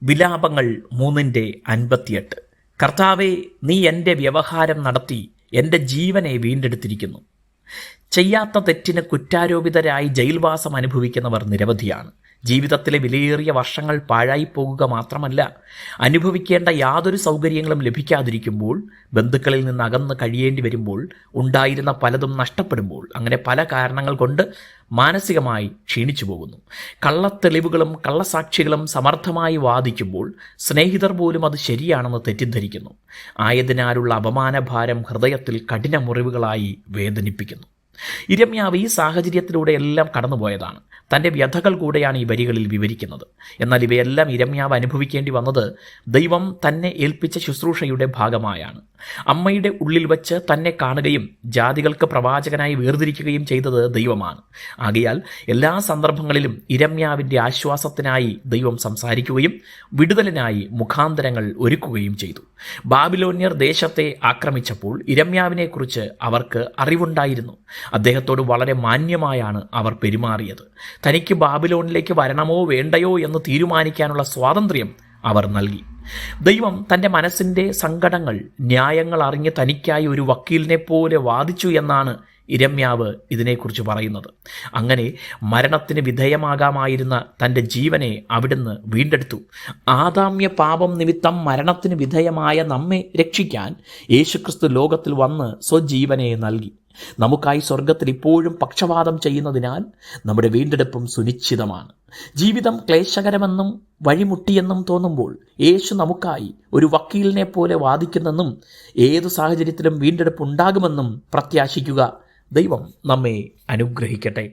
വിലാപങ്ങൾ 3:58. കർത്താവേ, നീ എൻ്റെ വ്യവഹാരം നടത്തി എൻ്റെ ജീവനെ വീണ്ടെടുത്തിരിക്കുന്നു. ചെയ്യാത്ത തെറ്റിന് കുറ്റാരോപിതരായി ജയിൽവാസം അനുഭവിക്കുന്നവർ നിരവധിയാണ്. ജീവിതത്തിലെ വിലയേറിയ വർഷങ്ങൾ പാഴായിപ്പോകുക മാത്രമല്ല, അനുഭവിക്കേണ്ട യാതൊരു സൗകര്യങ്ങളും ലഭിക്കാതിരിക്കുമ്പോൾ, ബന്ധുക്കളിൽ നിന്ന് അകന്ന് കഴിയേണ്ടി വരുമ്പോൾ, ഉണ്ടായിരുന്ന പലതും നഷ്ടപ്പെടുമ്പോൾ, അങ്ങനെ പല കാരണങ്ങൾ കൊണ്ട് മാനസികമായി ക്ഷീണിച്ചു പോകുന്നു. കള്ളത്തെളിവുകളും കള്ളസാക്ഷികളും സമർത്ഥമായി വാദിക്കുമ്പോൾ സ്നേഹിതർ പോലും അത് ശരിയാണെന്ന് തെറ്റിദ്ധരിക്കുന്നു. ആയതിനാലുള്ള അപമാനഭാരം ഹൃദയത്തിൽ കഠിന മുറിവുകളായി വേദനിപ്പിക്കുന്നു. ഇരമ്യാവ് ഈ സാഹചര്യത്തിലൂടെ എല്ലാം കടന്നുപോയതാണ്. തൻ്റെ വ്യഥകൾ കൂടെയാണ് ഈ വരികളിൽ വിവരിക്കുന്നത്. എന്നാൽ ഇവയെല്ലാം ഇരമ്യാവ് അനുഭവിക്കേണ്ടി വന്നത് ദൈവം തന്നെ ഏൽപ്പിച്ച ശുശ്രൂഷയുടെ ഭാഗമായാണ്. അമ്മയുടെ ഉള്ളിൽ വച്ച് തന്നെ കാണുകയും ജാതികൾക്ക് പ്രവാചകനായി വേർതിരിക്കുകയും ചെയ്തത് ദൈവമാണ്. ആകയാൽ എല്ലാ സന്ദർഭങ്ങളിലും ഇരമ്യാവിൻ്റെ ആശ്വാസത്തിനായി ദൈവം സംസാരിക്കുകയും വിടുതലിനായി മുഖാന്തരങ്ങൾ ഒരുക്കുകയും ചെയ്തു. ബാബിലോന്യർ ദേശത്തെ ആക്രമിച്ചപ്പോൾ ഇരമ്യാവിനെക്കുറിച്ച് അവർക്ക് അറിവുണ്ടായിരുന്നു. അദ്ദേഹത്തോട് വളരെ മാന്യമായാണ് അവർ പെരുമാറിയത്. തനിക്ക് ബാബിലോണിലേക്ക് വരണമോ വേണ്ടയോ എന്ന് തീരുമാനിക്കാനുള്ള സ്വാതന്ത്ര്യം അവർ നൽകി. ദൈവം തൻ്റെ മനസ്സിൻ്റെ സങ്കടങ്ങൾ, ന്യായങ്ങൾ അറിഞ്ഞ് തനിക്കായി ഒരു വക്കീലിനെ പോലെ വാദിച്ചു എന്നാണ് ഇരമ്യാവ് ഇതിനെക്കുറിച്ച് പറയുന്നത്. അങ്ങനെ മരണത്തിന് വിധേയമാകാമായിരുന്ന തൻ്റെ ജീവനെ അവിടുന്ന് വീണ്ടെടുത്തു. ആദാമ്യ പാപം നിമിത്തം മരണത്തിന് വിധേയമായ നമ്മെ രക്ഷിക്കാൻ യേശുക്രിസ്തു ലോകത്തിൽ വന്ന് സ്വജീവനെ നൽകി. നമുക്കായി സ്വർഗത്തിൽ ഇപ്പോഴും പക്ഷപാതം ചെയ്യുന്നതിനാൽ നമ്മുടെ വീണ്ടെടുപ്പും സുനിശ്ചിതമാണ്. ജീവിതം ക്ലേശകരമെന്നും വഴിമുട്ടിയെന്നും തോന്നുമ്പോൾ യേശു നമുക്കായി ഒരു വക്കീലിനെ പോലെ വാദിക്കുന്നെന്നും ഏതു സാഹചര്യത്തിലും വീണ്ടെടുപ്പ് ഉണ്ടാകുമെന്നും പ്രത്യാശിക്കുക. ദൈവം നമ്മെ അനുഗ്രഹിക്കട്ടെ.